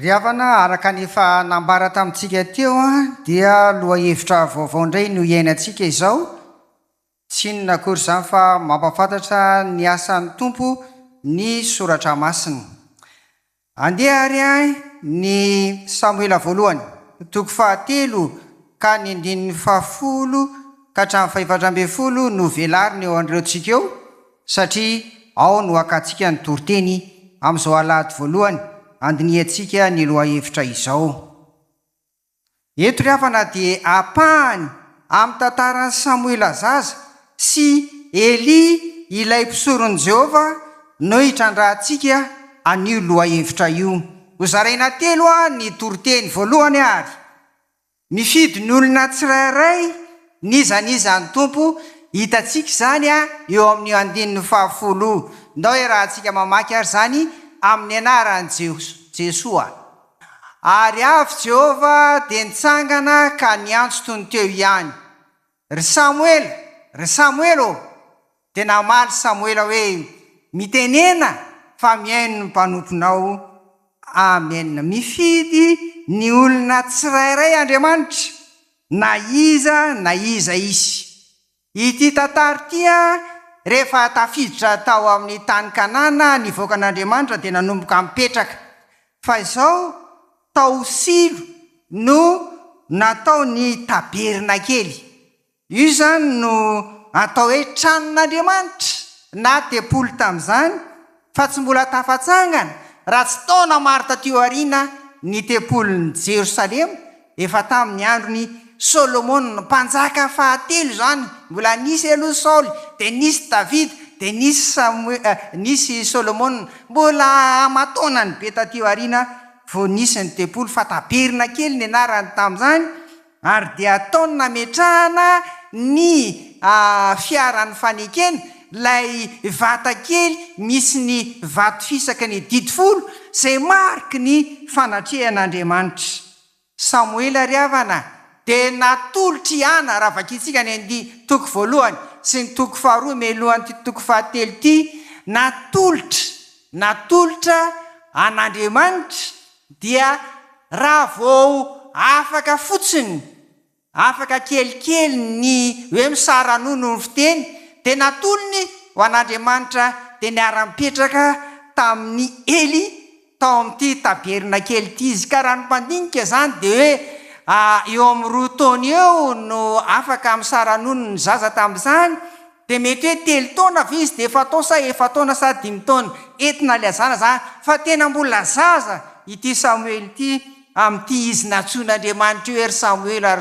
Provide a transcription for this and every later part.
ry havana araka nefa nambara tamintsika teo dia loha hevitra vaovao indray no iainantsika izao tsy inona akory izany fa mampafantatra ny asan'ny tompo ny soratra masiny. Andeha ary ny Samoela voalohany toko 7 ka ny 10 ka hatramin'ny 7 no velariny eo andreontsika eo satria ao no akatsika ny toriteny amin'izao alahady voalohany andiniantsika ny loha hevitra izao. Eto ry havana dia apahany amin'ny tantaran'ny Samoela zaza sy Eli ilay mpisoron'i Jehova no hitrandrahantsika an'io loha hevitra io. Hozaraina telo ny toriteny voalohany ary. Mifidy ny olona tsirairay nizaniza ny tompo hitantsika izany eo amin'ny 10 ndao rahantsika mamaky ary zany amin'ny anaran'i Jesoa. Ary avy Jehova dia nitsangana ka niantso toy ny teo ihany. Ry Samoela dia namaly Samoela hoe mitenena fa miaino ny mpanomponao. Amen. Mifidy ny olona tsirairay Andriamanitra na iza izy. Ity tantara ity rehefa tafiditra tao amin'ny tany Kanana ny voakan'Andriamanitra dia nanomboka mipetraka. Fa izao tao silo no natao ny tabernakely. Io zany no atao hoe tranon'Andriamanitra na tempolo tamin'izany fa tsy mbola tafatsangana raha tsy taona maro tateo aoriana ny tempolon'i Jerosalema efa tamin'ny androny Solomona mpanjaka fahatelo zany. Mbola nisy aloha Saoly dia nisy David dia nisy Solomona mbola amatona ny be tateo aoriana vao nisy ny tempolo fa tabernakely ny anarany tamin'izany ary dia ataony nametrahana ny fiaran'ny fanekena lay vata kely misy ny vato fisaka ny 10 izay mariky ny fanatrehan'Andriamanitra. Samoela ry havana dia natolotra ihana raha vakitsika ny 1 sy ny 2 melohan'ity 7 ity. Natolotra an'Andriamanitra dia raha vao afaka fotsiny afaka kelikely ny hoe misaranono ny fiteny dia natolony ho an'Andriamanitra dia niara-mipetraka tamin'ny Eli tao amin'ity tabernakely ity izy. Ka raha ny mpandinika zany dia hoe eo amin'ny 2 taona eo no afaka misaranono ny zaza tamin'izany dia mety hoe 3 taona fa izy dia efa taona sa 5 taona entina liazana zany fa tena mbola zaza ity Samoela ity amin'ity izy natsoin'Andriamanitra io. Ry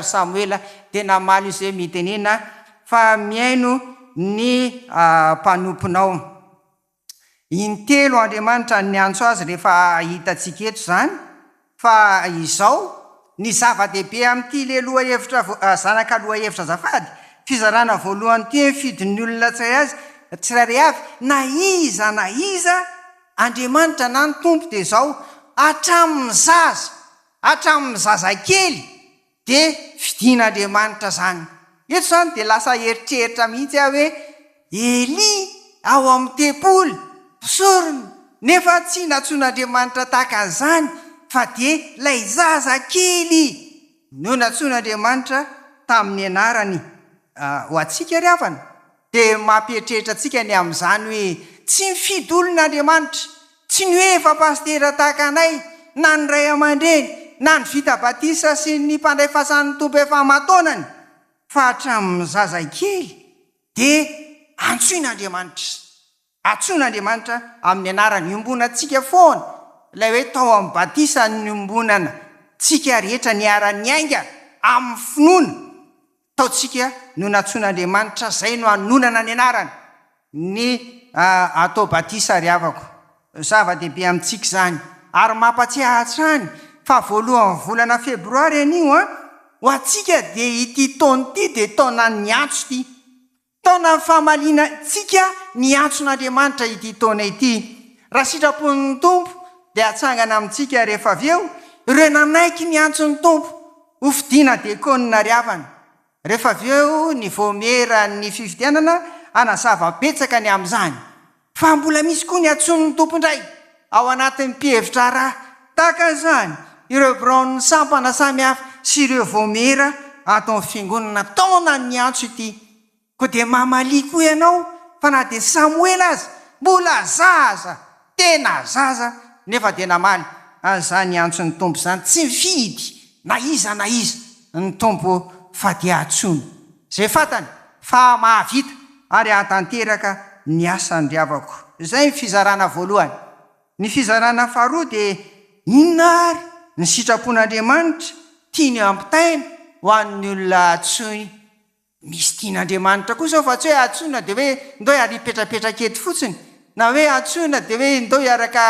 Samoela dia namaly izy hoe mitenena fa miaino ny mpanomponao. Intelo Andriamanitra ny antso azy rehefa hitantsika eto zany fa izao ny zava-dehibe amin'ity le loha hevitra zanaka loha hevitra zafady fizarana voalohany ty fidin'ny olona tsirairay avy na iza Andriamanitra na ny tompo dia zao hatramin'ny zaza kely dia fidin'Andriamanitra zany. Eto zany dia lasa eritreritra mihitsy hoe Eli ao amin'ny tempolo mpisorony nefa tsy natsoin'Andriamanitra tahaka an'izany fa dia lay zaza kely no natsoin'Andriamanitra tamin'ny anarany. Ho antsika ry havana dia mampieritreritra antsika ny amin'izany hoe tsy mifidy olon'Andriamanitra, tsy ny hoe efa pastera tahaka anay na ny ray aman-dreny na ny vita batisa sy ny mpandray fahasan'ny tompo efa amatonany fa hatramin'ny zaza kely dia antsoin'Andriamanitra amin'ny anarany. Iombona antsika foana ilay hoe tao amin'ny batisa ny iombonana tsika rehetra ny aran'ny ainga amin'ny finoana taotsika no natsoin'Andriamanitra zay no anonana ny anarany ny atao batisa ry havako. Zava-dehibe amintsika zany ary mampatsiahy hatrany fa voalohan'ny volana febroary anio ho antsika dia ity taona ity dia taona ny antso ity, taona fahamaliana tsika ny antson'Andriamanitra ity taona ity. Raha sitrapon'ny tompo dia hatsangana amintsika rehefa avy eo ireo nanaiky ny antson'ny tompo ho fidiana dekonina ry havana. Rehefa avy eo ny voamera ny fifidianana anazava-betsaka ny amin'izany fa mbola misy koa ny antson'ny tompo indray ao anatin'ny mpihevitra raha tahaka izany ireo braony sampana samihafa sy ireo vomera atao fiangonana taona ny antso ity koa dia mamali koa ianao fa na dia Samoela azy mbola zaza tena zaza nefa dia namaly azany antso ny tompo izany tsy mifidy na iza ny tompo fa dia atsony zay fantany fa mahavita ary atanteraka ny asany ryavako izay ny fizarana voalohany ny fizarana faharoa dia inona ary ny sitrapon'Andriamanitra tiany ampitaina ho an'ny olona atsony misy tian'Andriamanitra koa zao fa tsy hoe atsona dia hoe ndao hiaripetrapetraka eto fotsiny na hoe atsona dia hoe ndao hiaraka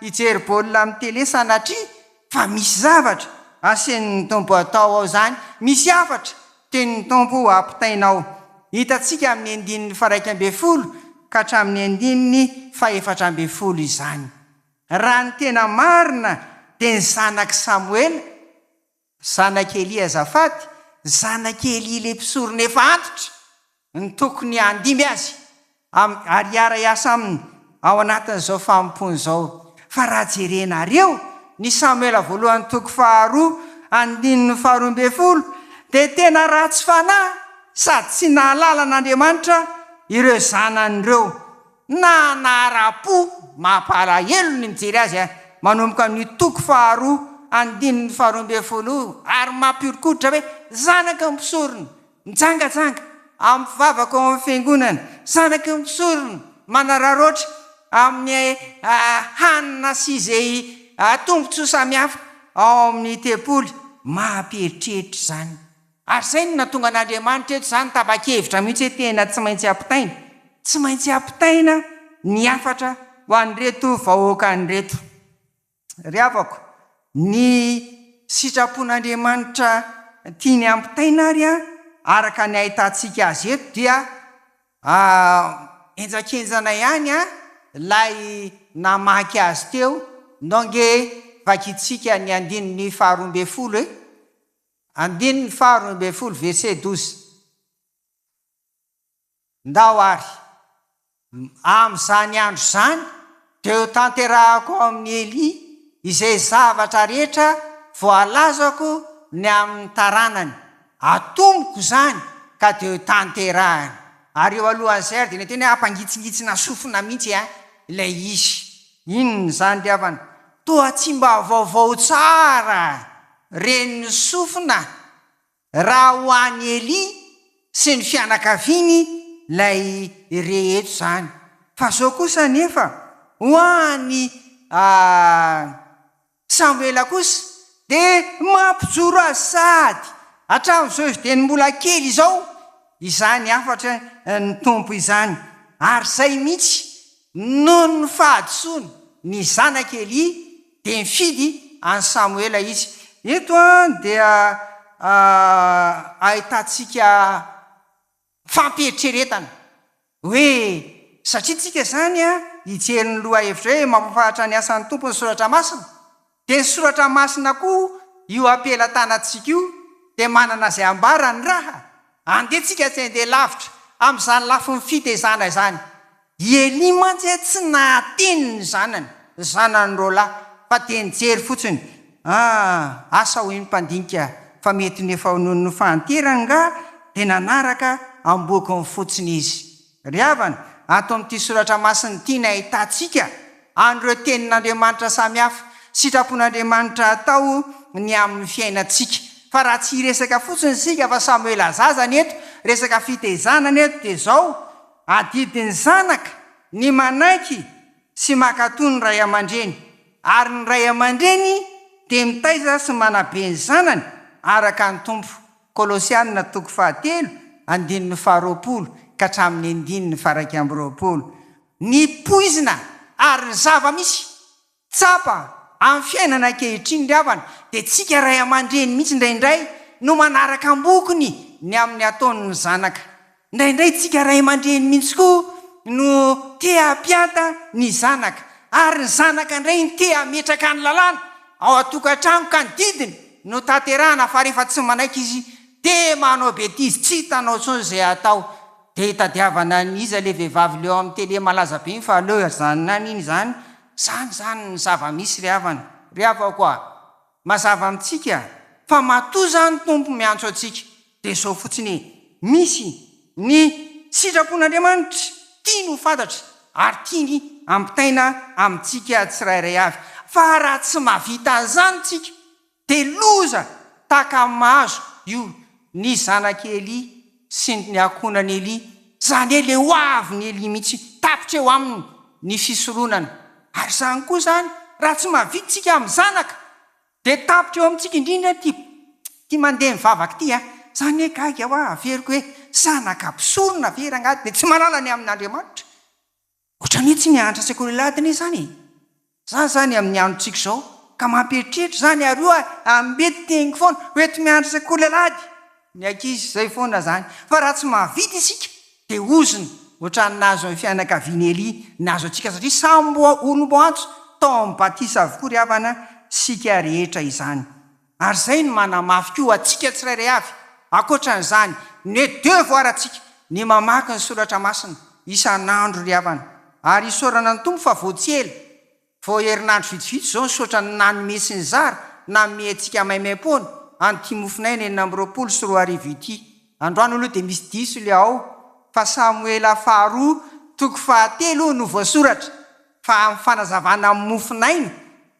hijery baolina amin'ny tele sanatria fa misy zavatra asen'ny tompo atao ao izany misy afatra tenyny tompo ampitainao hitantsika amin'ny 1:1 ka hatramin'ny 1:4 izany raha ny tena marina dia ny zanak' Samoela zanak' Eli azafady zanak' Eli le mpisorona efa antitra ny tokony andimy azy ary ara-iasa aminy ao anatin'izao fampony izao fa raha jerenareo ny Samoela voalohany 2:12 dia tena ratsy fanahy sady tsy nahalala'Andriamanitra ireo zanan'ireo na nahara-po mampalahelo ny mijery azy manomboka amin'ny 2:12 ary mampiorokoditra hoe zanaka mpisorona mijangajanga amin'ny fivavaka ao amin'ny fiangonana zanaka mpisorona manararoatra amin'ny hanina sy izay tombontsoa samihafa ao amin'ny tempoly mamperitreritra izany ary izay no natonga an'Andriamanitra eto izany tapa-kevitra mihitsy hoe tena tsy maintsy ampitaina ny afatra ho an'reto vahoaka nyreto ryavako ny sitrapon'Andriamanitra tiany ampitaina ary araka ny ahitantsika azy eto dia enjakenjana ihany lay namaky azy teo ndonge vakitsika ny 2:12 2:12 verset 12 ndao ary amin'izany andro izany dia ho tanterahako amin'ny Eli izay zavatra rehetra voalazako ny amin'ny taranany atomboko izany ka dia ho tanterahany ary eo alohan'izay ary dia neteny hoe ampangitsingitsina sofina mihitsy ilay izy inony izany ryavana toa tsy mba vaovao tsara reniny sofina raha ho any Eli sy ny fianakaviany lay reheto izany fa zao kosa nefa ho any Samoela kosa dia mampijoro azy sady hatramin'izao izy dia ny mbola kely izao izany afatra ny tompo izany ary zay mihitsy noho ny fahadisoana ny zanak' Eli dia mifidy any Samoela izy eto dia ahitantsika fampietreretana hoe satria tsika zany hijery ny loha hevitra hoe mampafahatra ny asan'ny tompo ny soratra masina dia ny soratra masina koa io ampelatanantsika io dia manana izay ambarany raha andehantsika tsy andeha lavitra amin'izany lafo ny fitezana izany Eli mantsy tsy nahateny ny zanany rola fa dia nijery fotsiny asa hoy ny mpandinika fa mety ny efa nonony fahanterana nga dia nanaraka ambokiny fotsiny izy ryavana ato amin'ity soratra masiny tiana ahitantsika an'ireo tenin'Andriamanitra samihafa sitrapon'Andriamanitra atao ny amin'ny fiainantsika fa raha tsy resaka fotsiny sika fa Samoela zazany eto resaka fitezanany eto dia zao adidiny zanaka ny manaiky sy makatony ny ray aman-dreny ary ny ray aman-dreny dia mitaiza sy manabe ny zanany araka ny tompo Kolosianina 3:20 ka hatramin'ny 1:20 ny poizina ary ny zava-misy tsapa amin'ny fiainana ankehitriny ryavana dia tsika ray aman-dreny mihitsy indraindray no manaraka ambokony ny amin'ny ataon'ny zanaka indraindray tsika ray aman-dreny mihitsy koa no tea ampiata ny zanaka ary ny zanaka indray ny tea ametraka ny lalàna ao atokantrano ka ny didiny no tanterahana fa rehefa tsy manaiky izy dia manao betizy tsy hitanao tsony izay atao dia hitadiavana ny iza le vehivavy leo amin'ny tele malaza be fa aleo zanynany iny zany ny zava-misy ryhavana ry ava koa mazava amintsika fa matoa zany tompo miantso atsika dia zao fotsiny misy ny sitrapon'andriamanitra tia no fantatra ary tiany ampitaina amintsika tsirairay avy fa raha tsy mavita an'izany tsika dia loza taka mahazo io ny zanak'Ely sy ny akonany Eli zany hoe le ho avy ny Eli mihitsy tapitra eo aminy ny fisoronana ary zany koa zany raha tsy mavita tsika amin'ny zanaka dia tapitra eo amintsika indrindra ty mandeha mivavaka ty zany hoe gaga ho averiko hoe zanaka mpisorona very angady dia tsy manala ny amin'Andriamanitra ohatrany hoe tsy mianatra sekoly ladiny zany zany amin'ny androntsika zao ka mampieritreritra zany ary io ambety teniko foana hoety mianatra sekoly lady ny ankizy zay foana zany fa raha tsy mahavita isika dia ozony ohatrany nazo amin'ny fianakaviany Eli nazo atsika satria sambo olom-boantso tao amin'ny batisa avokoa ry havana sika rehetra izany ary zay no manamafy koa atsika tsirairay avy akoatran'izany ny devoir atsika ny mamaky ny soratra masina isan'andro ry havana ary isorana ny tompo fa voatsy ela vao herinandro vitsivitsy zao nisotra ny nanome sy ny zara nanome atsika maimaim-pona any Timofinaina 4:20 ity androany aloha dia misy diso le ao fa Samoela 2:3 no voasoratra fa amin'ny fanazavana amin'ny mofinaina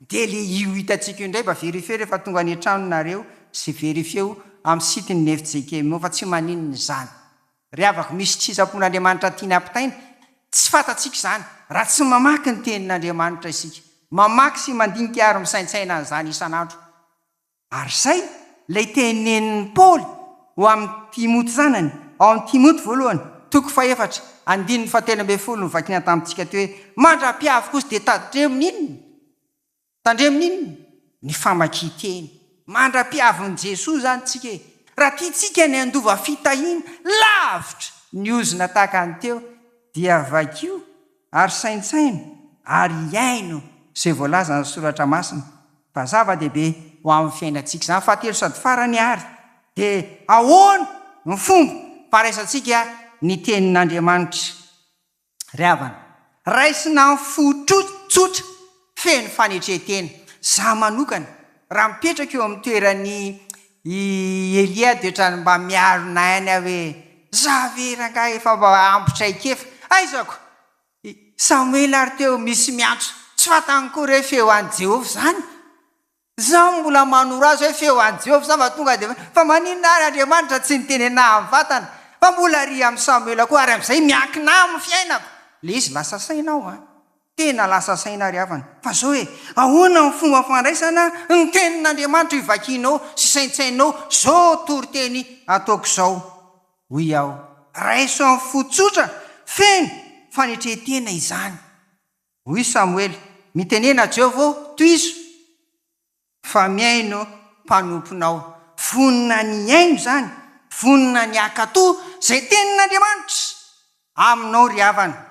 dia le io hitatsika indray mba verifie rehefa tonga any an-tranonareo sy verifio amin'ny sitiny nefjekemo fa tsy maninony zany ry avako misy tsisapon'Andriamanitra tiany ampitaina tsy fatatsika zany raha tsy mamaky ny tenin'Andriamanitra isika mamaky sy mandinika ary misaintsaina an'izany isan'andro ary zay lay tenenin'ny Paoly ho amin'ny Timoty zanany ao amin'ny Timoty 1:4 no vakina tamintsika teo hoe mandra-piavy kosa dia tandremin'inona ny famaky-teny mandra-piavin'i Jesosy zany tsika raha tiatsika ny andova fitahina lavitra ny ozona tahaka any teo dia vakio ary saintsaina ary iaino zay voalaza ny soratra masina fa zava-dehibe ho amin'ny fiainantsika zany fahatelo sady farany ary dia ahoana ny fomba faraisantsika ny tenin'Andriamanitra ry havana raisina ny fo tsotra feno fanetretena za manokana raha mipetraka eo amin'ny toerany Elia dia ohatrany mba miarona any hoe zaveranga efa mba ampitraikefa aizako Samoela ary teo misy miantso tsy fatany koa re feo an' Jehovah zany zaho mbola manoro azy hoe feo an' Jehovah za mba tonga dia fa maninona ary Andriamanitra tsy nitenena amin'ny vatana fa mbola ry amin'ny Samoela koa ary amin'izay miankina amin'ny fiainako le izy lasa saina ao tena lasa saina ry havana fa zao hoe ahoana ny fomba fandraisana ny tenin'Andriamanitra ivakianao sy saintsainao zao toriteny ataoko zao hoy aho raiso amin'ny fotsotra feno fanetretena izany hoy Samoely mitenena Jehovah toizo fa miaino mpanomponao vonina ny aino zany vonina ny akatò zay tenin'Andriamanitra aminao ry havana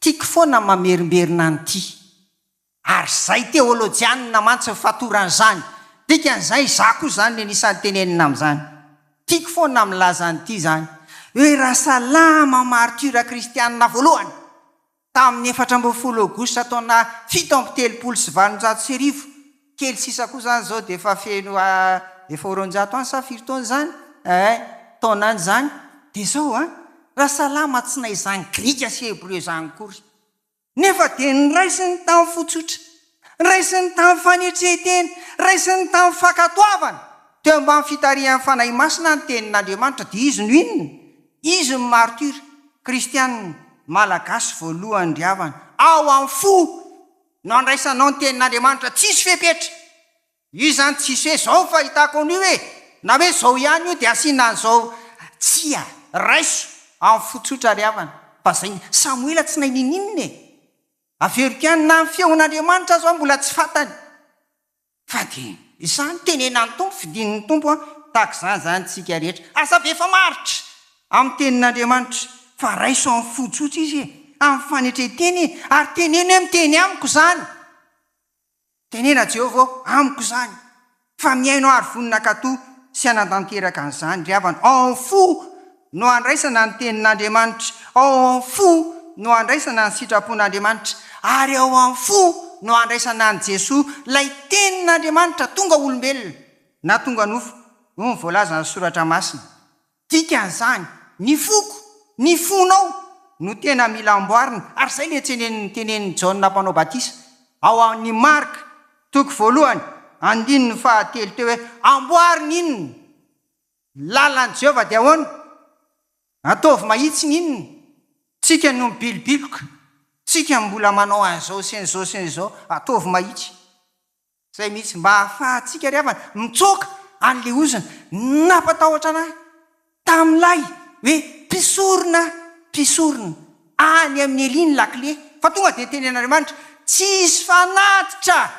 tiako foana mamerimberina anyty ary zay teolôjianina mantsy fatoran'izany dikan'izay za koa zany le nisan'ny tenenina amin'izany tiako foana milaza anyty zany hoe raha salama martyra kristianina voalohany tamin'ny 14 aogositra taona 7:30 kely sisa koa zany zao dia efa feno efa 400 any sa 5 taona zany taonany zany dia zao raha salama tsy naizany grika sy hebreo zany kory nefa dia niraisiny tamin'ny fotsotra raisiny tamin'ny fanetretena raisiny tamin'ny fakatoavana teo mba ny fitarihan'ny fanahy masina ny tenin'Andriamanitra dia izy no inona izy ny martyra kristianina malagasy voalohany ry havana ao amin'ny fo no andraisanao ny tenin'Andriamanitra tsisy fepetra io zany tsisy hoe zao fahitako an'io hoe na hoe zao ihany io dia asiana an'izao tsia raiso amin'ny fotsotra ry havana fa zay Samoela tsy naininina averiko ihany na ny feon'Andriamanitra zao mbola tsy fantany fa dia izany tenenan'ny tompo fidin'ny tompo tahaka izany zany tsika rehetra asa be efa maritra amin'ny tenin'Andriamanitra fa raiso amin'ny fotsotra izy amin'ny fanetreteny ary teneny hoe miteny amiko zany tenena Jehovah amiko zany fa miaino ary vonina katò sy anatanteraka an'izany ry havana ao amin'ny fo no andraisana ny tenin'Andriamanitra ao amin'ny fo no andraisana ny sitrapon'Andriamanitra ary ao amin'ny fo no andraisana any Jesoa lay tenin'Andriamanitra tonga olombelona na tonga nofo no voalaza ny soratra masina. Dikan'izany ny foko ny fonao no tena mila amboarina ary zay le tenenin'ny Jaona mpanao batisa ao amin'ny Marka toko 1:7 teo hoe amboarina inona lalan'i Jehovah dia ahoana, ataovy mahitsiny inona, tsika no mibilibiloka, tsika mbola manao an'izao sy n'izao sy n'izao, ataovy mahitsy. Zay mihitsy mba ahafahantsika ry havana mitsoaka an'le ozana nampatahotra anahy tamin'ilay hoe mpisorona any amin'ny Eliny lakile. Fa tonga dia tenen'Andriamanitra tsisy fanatitra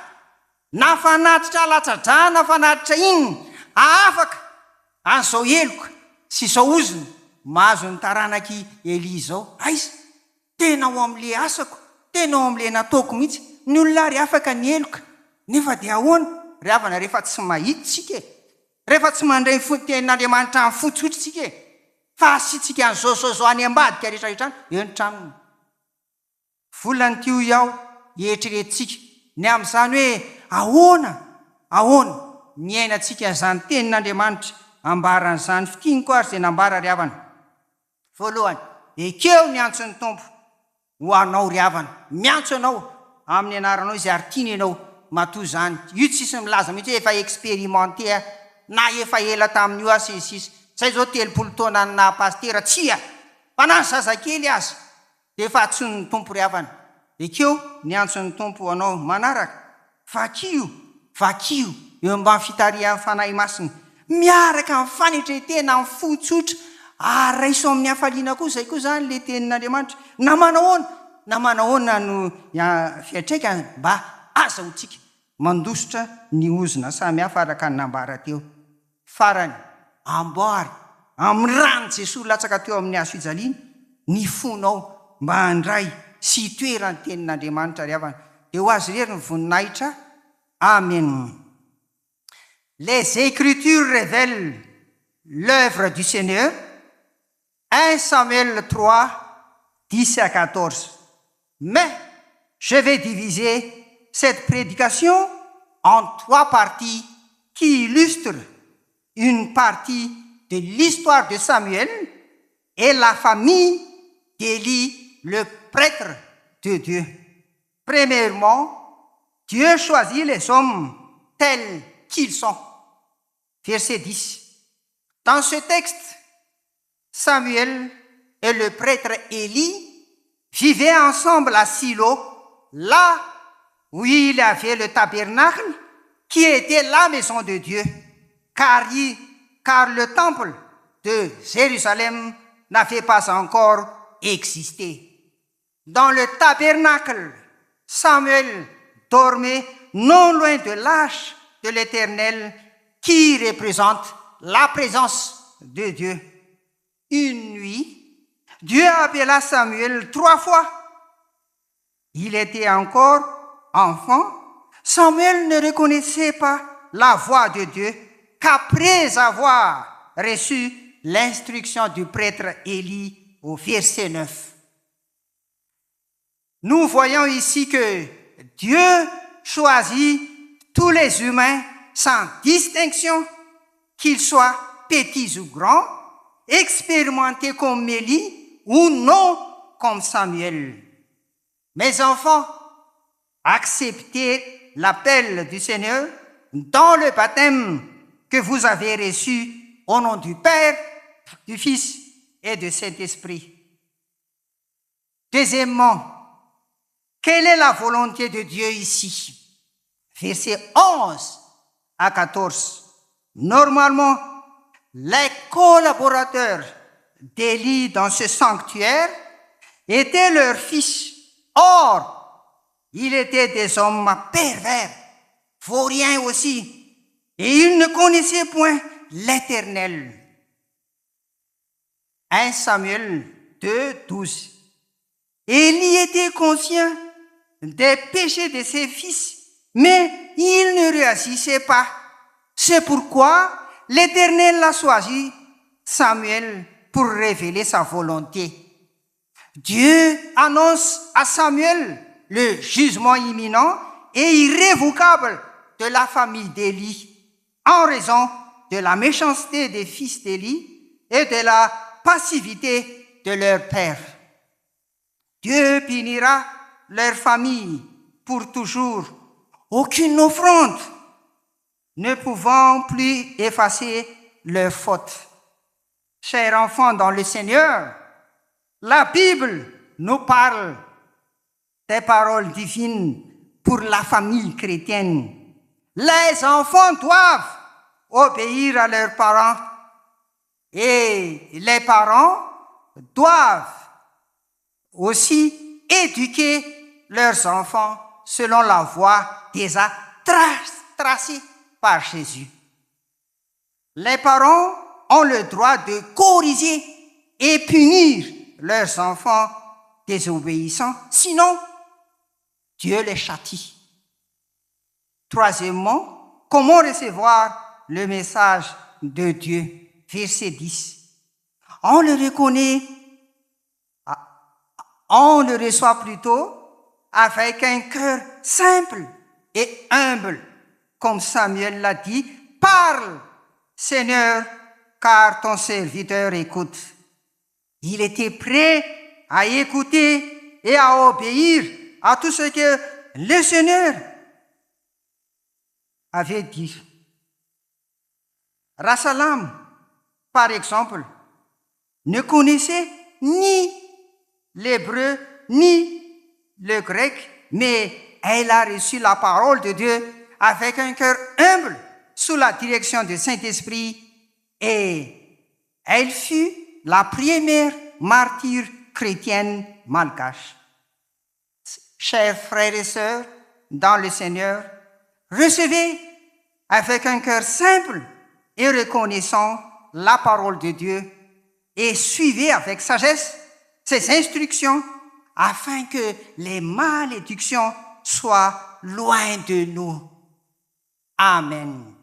na fanatitra latsa-drà na fanatitra inona afaka an'izao eloka sy izao ozona mahazo ny taranaky Eli izao. Aiza tena ao amin'le asako, tena ao amin'le nataoko mihitsy, ny olona ry afaka ny eloka. Nefa dia ahoana ry havana rehefa tsy mahitsika, rehefa tsy mandray tenin'Andriamanitra amin'ny fotsotritsika, fa asitsika an'izao any ambadika rehetrarehetrany eo ny tranony. Volany tio iaho eritreretintsika ny amin'izany hoe ahoana miainantsika izany tenin'Andriamanitra ambaran'izany fitiny ko ary izay nambara ry havana. Voalohany, ekeo ny antson'ny Tompo ho anao ry havana, miantso anao amin'ny anaranao izay ary tiany ianao matoa zany. Io tsisy milaza mihitsy efa expérimenté na efa ela tamin'io azy sisy. Zay zao 30 taona na pastera tsia fa na ny zazakely azy dia efa antson'ny Tompo ry havana. Ekeo ny antson'ny Tompo anao manaraka, vakio eo ambany fitarihan'ny fanahy masina, miaraka amin'ny fanetretena amin'ny fotsotra ary raiso amin'ny hafaliana koa. Zay koa zany le tenin'Andriamanitra. Na manahoana no fiatraikany mba azahotsika mandosotra ny ozona samy hafa araka ny nambara teo. Farany amboary amin'ny rano Jesoa latsaka teo amin'ny hazo fijaliana ny fonao mba handray sy toerany tenin'Andriamanitra ry havana. Dia ho azy rery ny voninahitra. Amen. Les Écritures révèlent l'œuvre du Seigneur. 1 Samuel 3:10-14. Mais je vais diviser cette prédication en 3 parties qui illustrent une partie de l'histoire de Samuel et la famille d'Élie, le prêtre de Dieu. Premièrement, Dieu choisit les hommes tels qu'ils sont. Verset 10. Dans ce texte, Samuel et le prêtre Élie vivaient ensemble à Silo, là où il avait le tabernacle, qui était la maison de Dieu, car le temple de Jérusalem n'avait pas encore existé. Dans le tabernacle, Samuel dormait non loin de l'arche de l'Éternel, qui représente la présence de Dieu. Une nuit, Dieu appela Samuel 3 fois. Il était encore enfant. Samuel ne reconnaissait pas la voix de Dieu qu'après avoir reçu l'instruction du prêtre Élie au verset 9. Nous voyons ici que Dieu choisit tous les humains sans distinction, qu'ils soient petits ou grands, expérimentés comme Élie ou non comme Samuel. Mes enfants, acceptez l'appel du Seigneur dans le baptême que vous avez reçu au nom du Père, du Fils et du Saint-Esprit. Deuxièmement, quelle est la volonté de Dieu ici? Versets 11-14. Normalement, les collaborateurs d'Élie dans ce sanctuaire étaient leurs fils. Or, ils étaient des hommes pervers, vauriens aussi, et ils ne connaissaient point l'Éternel. 1 Samuel 2:12. Élie était conscient des péchés de ses fils, mais il ne réagissait pas. C'est pourquoi l'Éternel a choisi Samuel pour révéler sa volonté. Dieu annonce à Samuel le jugement imminent et irrévocable de la famille d'Élie, en raison de la méchanceté des fils d'Élie et de la passivité de leur père. Dieu punira leur famille pour toujours. Aucune offrande ne pouvant plus effacer leurs fautes. Chers enfants dans le Seigneur, la Bible nous parle des paroles divines pour la famille chrétienne. Les enfants doivent obéir à leurs parents et les parents doivent aussi éduquer leurs enfants selon la voie déjà tracée par Jésus. Les parents ont le droit de corriger et punir leurs enfants désobéissants, sinon Dieu les châtie. Troisièmement, comment recevoir le message de Dieu? Verset 10. On le reçoit plutôt avec un cœur simple et humble, comme Samuel l'a dit. Parle, Seigneur, car ton serviteur écoute. Il était prêt à écouter et à obéir à tout ce que le Seigneur avait dit. Rassalam, par exemple, ne connaissait ni l'hébreu ni le grec, mais elle a reçu la parole de Dieu avec un cœur humble sous la direction du Saint-Esprit et elle fut la première martyre chrétienne malgache. Chers frères et sœurs dans le Seigneur, recevez avec un cœur simple et reconnaissant la parole de Dieu et suivez avec sagesse ses instructions afin que les malédictions soient loin de nous. Amen.